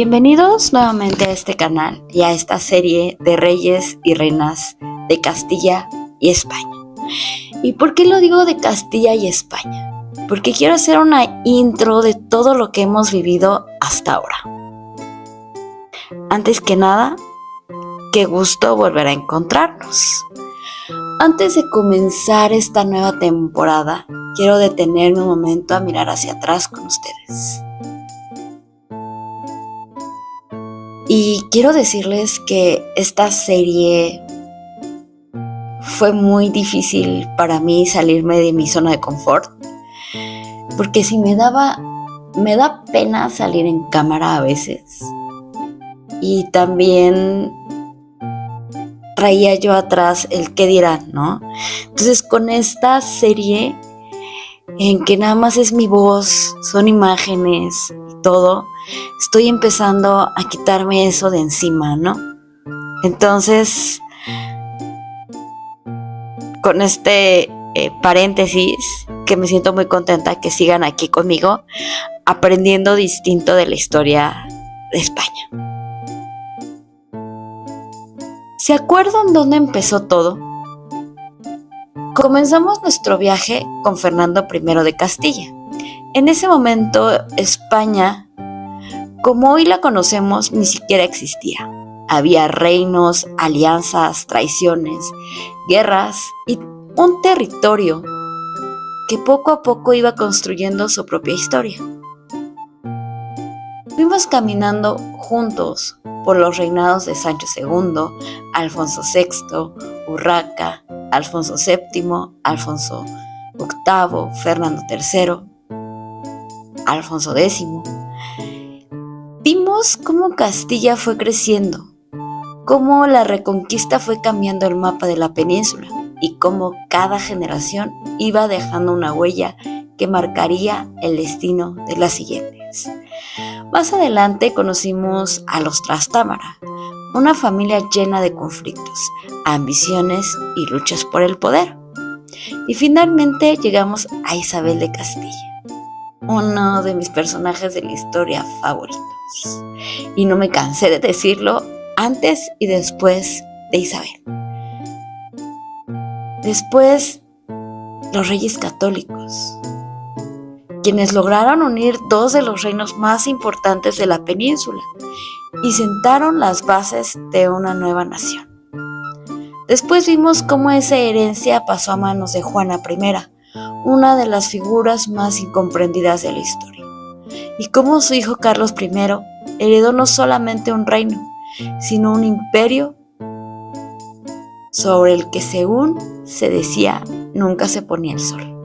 Bienvenidos nuevamente a este canal y a esta serie de reyes y reinas de Castilla y España. ¿Y por qué lo digo de Castilla y España? Porque quiero hacer una intro de todo lo que hemos vivido hasta ahora. Antes que nada, qué gusto volver a encontrarnos. Antes de comenzar esta nueva temporada, quiero detenerme un momento a mirar hacia atrás con ustedes. Y quiero decirles que esta serie fue muy difícil para mí salirme de mi zona de confort, porque me da pena salir en cámara a veces. Y también traía yo atrás el qué dirán, ¿no? Entonces con esta serie en que nada más es mi voz, son imágenes y todo, estoy empezando a quitarme eso de encima, ¿no? Entonces, con este paréntesis, que me siento muy contenta que sigan aquí conmigo, aprendiendo distinto de la historia de España. ¿Se acuerdan dónde empezó todo? Comenzamos nuestro viaje con Fernando I de Castilla. En ese momento, España, como hoy la conocemos, ni siquiera existía. Había reinos, alianzas, traiciones, guerras y un territorio que poco a poco iba construyendo su propia historia. Fuimos caminando juntos por los reinados de Sancho II, Alfonso VI, Urraca, Alfonso VII, Alfonso VIII, Fernando III, Alfonso X. Vimos cómo Castilla fue creciendo, cómo la Reconquista fue cambiando el mapa de la península y cómo cada generación iba dejando una huella que marcaría el destino de las siguientes. Más adelante conocimos a los Trastámara, una familia llena de conflictos, ambiciones y luchas por el poder. Y finalmente llegamos a Isabel de Castilla, uno de mis personajes de la historia favoritos. Y no me cansé de decirlo antes y después de Isabel. Después, los reyes católicos, quienes lograron unir dos de los reinos más importantes de la península y sentaron las bases de una nueva nación. Después vimos cómo esa herencia pasó a manos de Juana I, una de las figuras más incomprendidas de la historia, y cómo su hijo Carlos I heredó no solamente un reino, sino un imperio sobre el que, según se decía, nunca se ponía el sol.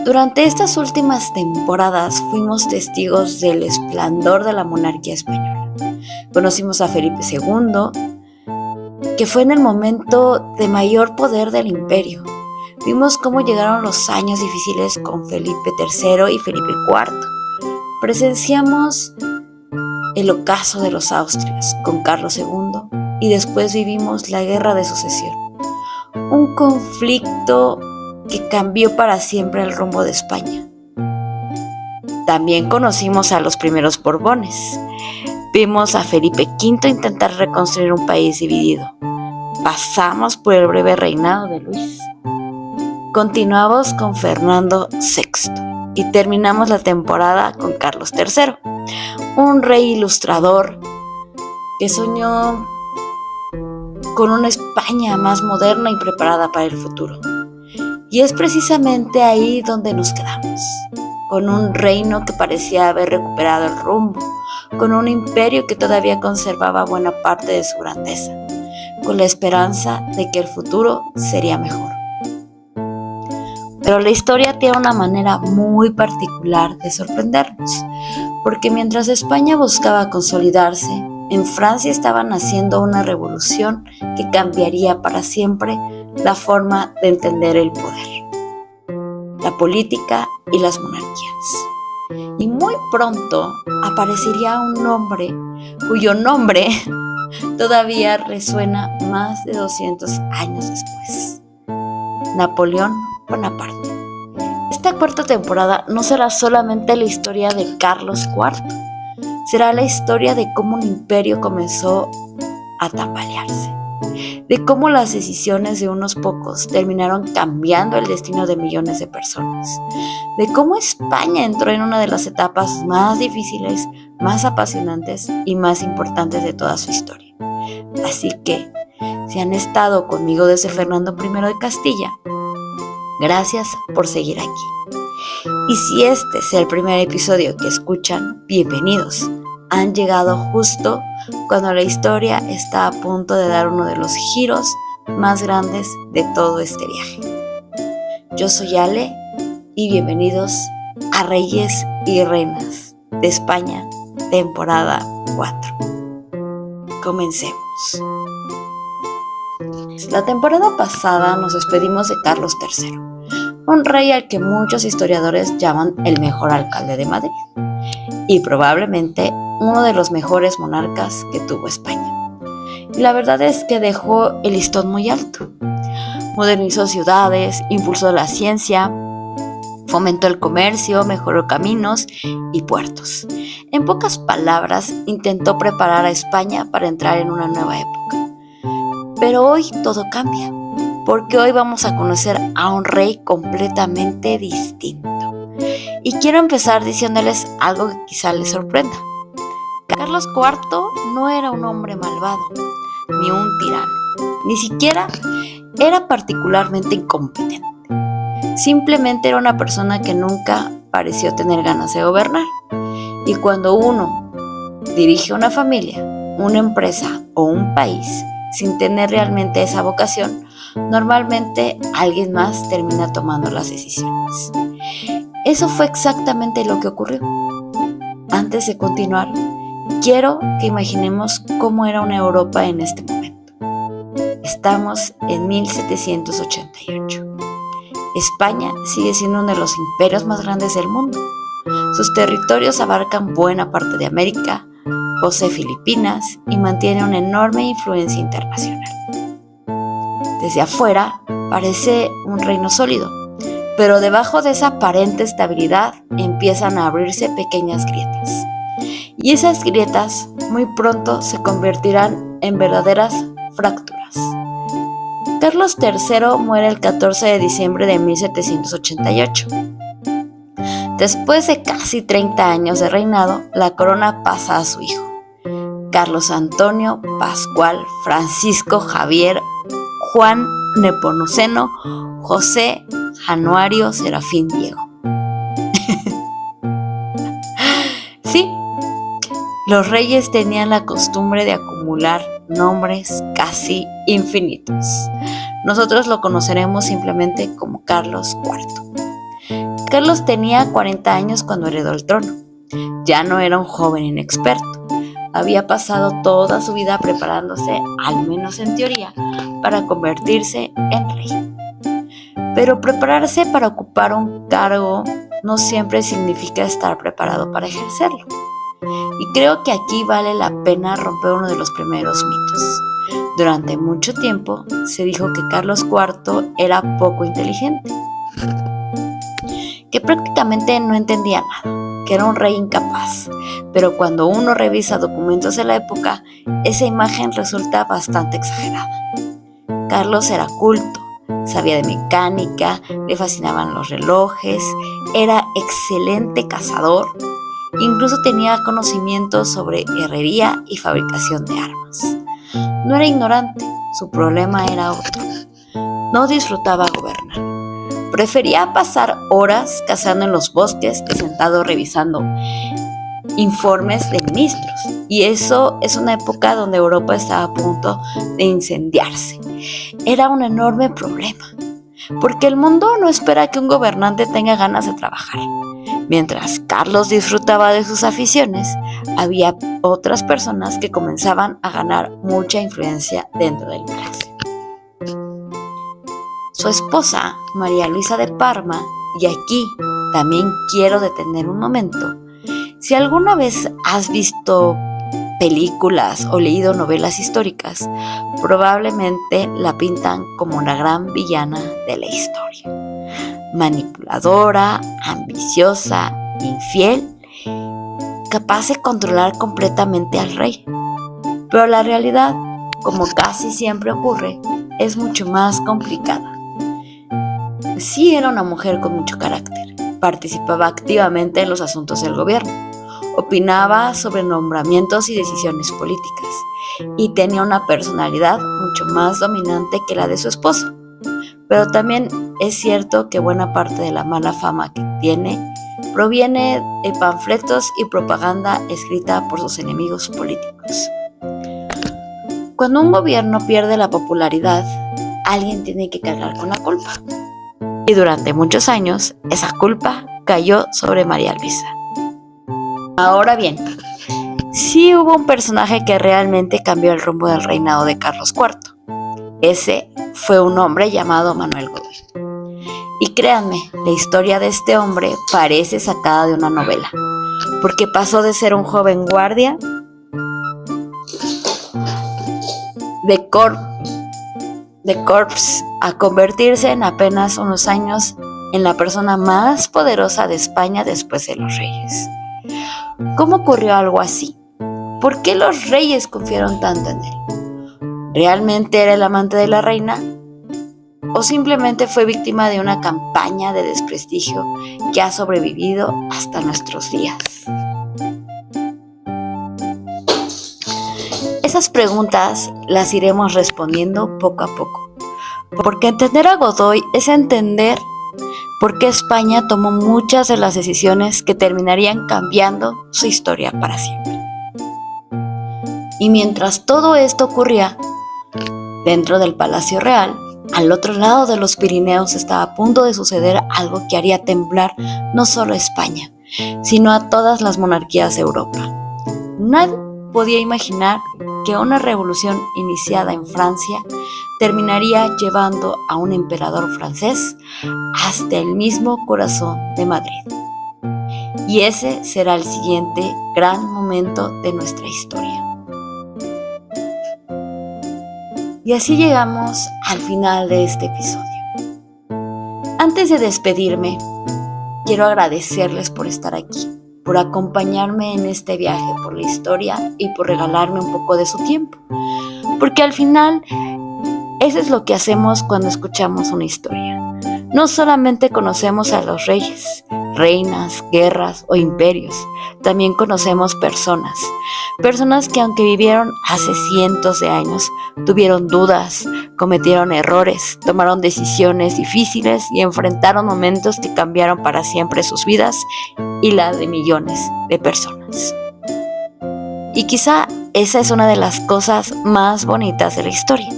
Durante estas últimas temporadas fuimos testigos del esplendor de la monarquía española. Conocimos a Felipe II, que fue en el momento de mayor poder del imperio. Vimos cómo llegaron los años difíciles con Felipe III y Felipe IV. Presenciamos el ocaso de los Austrias con Carlos II y después vivimos la Guerra de Sucesión, un conflicto que cambió para siempre el rumbo de España. También conocimos a los primeros Borbones. Vimos a Felipe V intentar reconstruir un país dividido. Pasamos por el breve reinado de Luis. Continuamos con Fernando VI y terminamos la temporada con Carlos III, un rey ilustrador que soñó con una España más moderna y preparada para el futuro. Y es precisamente ahí donde nos quedamos, con un reino que parecía haber recuperado el rumbo, con un imperio que todavía conservaba buena parte de su grandeza, con la esperanza de que el futuro sería mejor. Pero la historia tiene una manera muy particular de sorprendernos, porque mientras España buscaba consolidarse, en Francia estaba naciendo una revolución que cambiaría para siempre la forma de entender el poder, la política y las monarquías. Y muy pronto aparecería un hombre cuyo nombre todavía resuena más de 200 años después: Napoleón Bonaparte. Esta cuarta temporada no será solamente la historia de Carlos IV, será la historia de cómo un imperio comenzó a tambalearse, de cómo las decisiones de unos pocos terminaron cambiando el destino de millones de personas, de cómo España entró en una de las etapas más difíciles, más apasionantes y más importantes de toda su historia. Así que, si han estado conmigo desde Fernando I de Castilla, gracias por seguir aquí. Y si este es el primer episodio que escuchan, bienvenidos. Han llegado justo cuando la historia está a punto de dar uno de los giros más grandes de todo este viaje. Yo soy Ale y bienvenidos a Reyes y Reinas de España, temporada 4. Comencemos. La temporada pasada nos despedimos de Carlos III, un rey al que muchos historiadores llaman el mejor alcalde de Madrid y probablemente uno de los mejores monarcas que tuvo España. Y la verdad es que dejó el listón muy alto. Modernizó ciudades, impulsó la ciencia, fomentó el comercio, mejoró caminos y puertos. En pocas palabras, intentó preparar a España para entrar en una nueva época. Pero hoy todo cambia, porque hoy vamos a conocer a un rey completamente distinto. Y quiero empezar diciéndoles algo que quizá les sorprenda. Carlos IV no era un hombre malvado, ni un tirano, ni siquiera era particularmente incompetente. Simplemente era una persona que nunca pareció tener ganas de gobernar. Y cuando uno dirige una familia, una empresa o un país sin tener realmente esa vocación, normalmente alguien más termina tomando las decisiones. Eso fue exactamente lo que ocurrió. Antes de continuar, quiero que imaginemos cómo era una Europa en este momento. Estamos en 1788. España sigue siendo uno de los imperios más grandes del mundo. Sus territorios abarcan buena parte de América, posee Filipinas y mantiene una enorme influencia internacional. Desde afuera parece un reino sólido, pero debajo de esa aparente estabilidad empiezan a abrirse pequeñas grietas. Y esas grietas muy pronto se convertirán en verdaderas fracturas. Carlos III muere el 14 de diciembre de 1788. Después de casi 30 años de reinado, la corona pasa a su hijo, Carlos Antonio, Pascual, Francisco, Javier, Juan Nepomuceno, José, Januario, Serafín, Diego. Sí, los reyes tenían la costumbre de acumular nombres casi infinitos. Nosotros lo conoceremos simplemente como Carlos IV. Carlos tenía 40 años cuando heredó el trono. Ya no era un joven inexperto. Había pasado toda su vida preparándose, al menos en teoría, para convertirse en rey. Pero prepararse para ocupar un cargo no siempre significa estar preparado para ejercerlo. Y creo que aquí vale la pena romper uno de los primeros mitos. Durante mucho tiempo se dijo que Carlos IV era poco inteligente, que prácticamente no entendía nada, que era un rey incapaz. Pero cuando uno revisa documentos de la época, esa imagen resulta bastante exagerada. Carlos era culto, sabía de mecánica, le fascinaban los relojes, era excelente cazador, incluso tenía conocimientos sobre herrería y fabricación de armas. No era ignorante, su problema era otro. No disfrutaba gobernar. Prefería pasar horas cazando en los bosques que sentado revisando informes de ministros. Y eso es una época donde Europa estaba a punto de incendiarse. Era un enorme problema, porque el mundo no espera que un gobernante tenga ganas de trabajar. Mientras Carlos disfrutaba de sus aficiones, había otras personas que comenzaban a ganar mucha influencia dentro del palacio. Su esposa, María Luisa de Parma, y aquí también quiero detener un momento. Si alguna vez has visto películas o leído novelas históricas, probablemente la pintan como una gran villana de la historia. Manipuladora, ambiciosa, infiel capaz de controlar completamente al rey. Pero la realidad, como casi siempre ocurre, es mucho más complicada. Sí era una mujer con mucho carácter, participaba activamente en los asuntos del gobierno, opinaba sobre nombramientos y decisiones políticas, y tenía una personalidad mucho más dominante que la de su esposo. Pero también es cierto que buena parte de la mala fama que tiene proviene de panfletos y propaganda escrita por sus enemigos políticos. Cuando un gobierno pierde la popularidad, alguien tiene que cargar con la culpa. Y durante muchos años, esa culpa cayó sobre María Luisa. Ahora bien, sí hubo un personaje que realmente cambió el rumbo del reinado de Carlos IV. Ese fue un hombre llamado Manuel Godoy. Y créanme, la historia de este hombre parece sacada de una novela, porque pasó de ser un joven guardia de corps a convertirse en apenas unos años en la persona más poderosa de España después de los reyes. ¿Cómo ocurrió algo así? ¿Por qué los reyes confiaron tanto en él? ¿Realmente era el amante de la reina? ¿O simplemente fue víctima de una campaña de desprestigio que ha sobrevivido hasta nuestros días? Esas preguntas las iremos respondiendo poco a poco, porque entender a Godoy es entender por qué España tomó muchas de las decisiones que terminarían cambiando su historia para siempre. Y mientras todo esto ocurría, dentro del Palacio Real, al otro lado de los Pirineos estaba a punto de suceder algo que haría temblar no solo a España, sino a todas las monarquías de Europa. Nadie podía imaginar que una revolución iniciada en Francia terminaría llevando a un emperador francés hasta el mismo corazón de Madrid. Y ese será el siguiente gran momento de nuestra historia. Y así llegamos al final de este episodio. Antes de despedirme, quiero agradecerles por estar aquí, por acompañarme en este viaje por la historia y por regalarme un poco de su tiempo. Porque al final, eso es lo que hacemos cuando escuchamos una historia. No solamente conocemos a los reyes, reinas, guerras o imperios, también conocemos personas que aunque vivieron hace cientos de años, tuvieron dudas, cometieron errores, tomaron decisiones difíciles y enfrentaron momentos que cambiaron para siempre sus vidas y la de millones de personas. Y quizá esa es una de las cosas más bonitas de la historia,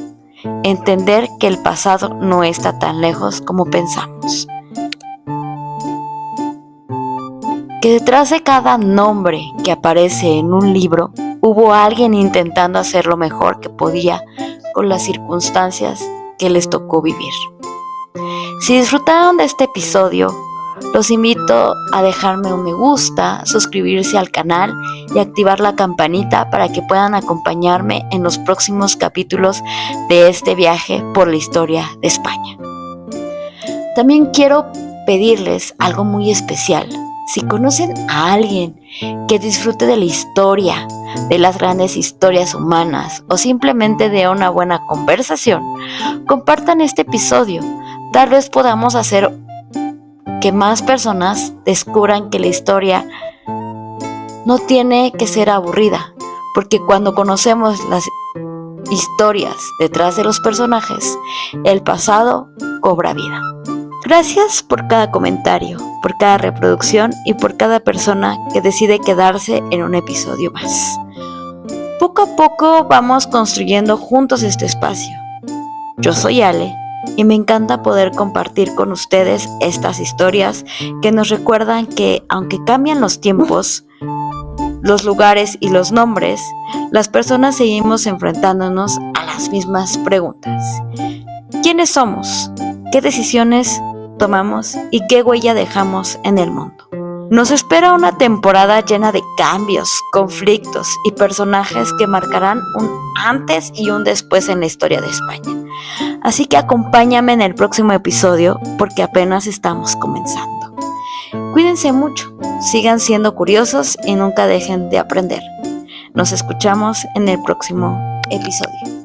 entender que el pasado no está tan lejos como pensamos. Que detrás de cada nombre que aparece en un libro, hubo alguien intentando hacer lo mejor que podía con las circunstancias que les tocó vivir. Si disfrutaron de este episodio, los invito a dejarme un me gusta, suscribirse al canal y activar la campanita para que puedan acompañarme en los próximos capítulos de este viaje por la historia de España. También quiero pedirles algo muy especial. Si conocen a alguien que disfrute de la historia, de las grandes historias humanas o simplemente de una buena conversación, compartan este episodio. Tal vez podamos hacer que más personas descubran que la historia no tiene que ser aburrida, porque cuando conocemos las historias detrás de los personajes, el pasado cobra vida. Gracias por cada comentario, por cada reproducción y por cada persona que decide quedarse en un episodio más. Poco a poco vamos construyendo juntos este espacio. Yo soy Ale y me encanta poder compartir con ustedes estas historias que nos recuerdan que, aunque cambian los tiempos, los lugares y los nombres, las personas seguimos enfrentándonos a las mismas preguntas. ¿Quiénes somos? ¿Qué decisiones tomamos y qué huella dejamos en el mundo? Nos espera una temporada llena de cambios, conflictos y personajes que marcarán un antes y un después en la historia de España. Así que acompáñame en el próximo episodio porque apenas estamos comenzando. Cuídense mucho. sigan siendo curiosos y nunca dejen de aprender. Nos escuchamos en el próximo episodio.